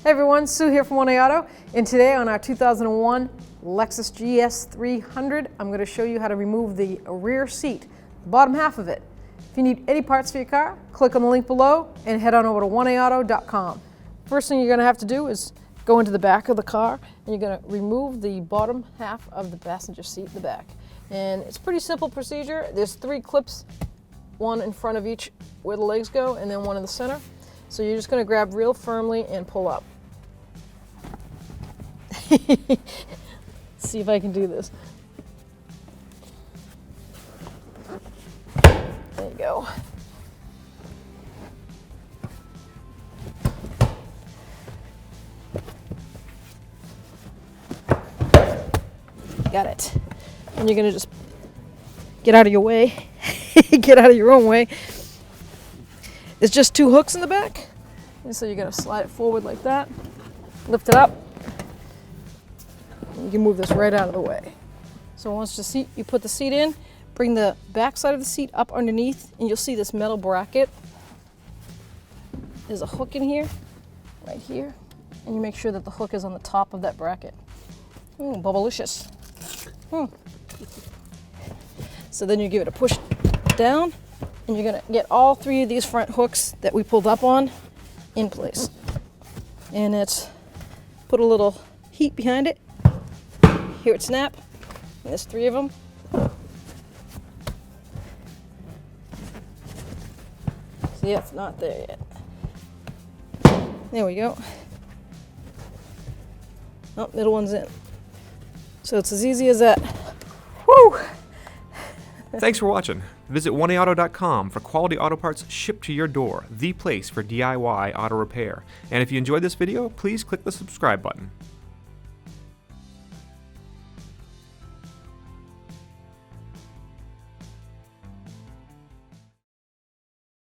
Hey everyone, Sue here from 1A Auto, and today on our 2001 Lexus GS300, I'm going to show you how to remove the rear seat, the bottom half of it. If you need any parts for your car, click on the link below and head on over to 1AAuto.com. First thing you're going to have to do is go into the back of the car and you're going to remove the bottom half of the passenger seat in the back. And it's a pretty simple procedure. There's 3 clips, one in front of each where the legs go and then one in the center. So you're just going to grab real firmly and pull up. See if I can do this. There you go. Got it. And you're going to just get out of your way. Get out of your own way. There's just 2 hooks in the back. And so you're going to slide it forward like that. Lift it up. You can move this right out of the way. So once the seat, you put the seat in, bring the back side of the seat up underneath, and you'll see this metal bracket. There's a hook in here, right here, and you make sure that the hook is on the top of that bracket. Ooh, bubblicious. So then you give it a push down, and you're gonna get all 3 of these front hooks that we pulled up on in place. And it's put a little heat behind it. Hear it snap, and there's 3 of them. See, it's not there yet. There we go. Oh, middle one's in. So it's as easy as that. Woo! Thanks for watching. Visit 1AAuto.com for quality auto parts shipped to your door, the place for DIY auto repair. And if you enjoyed this video, please click the subscribe button.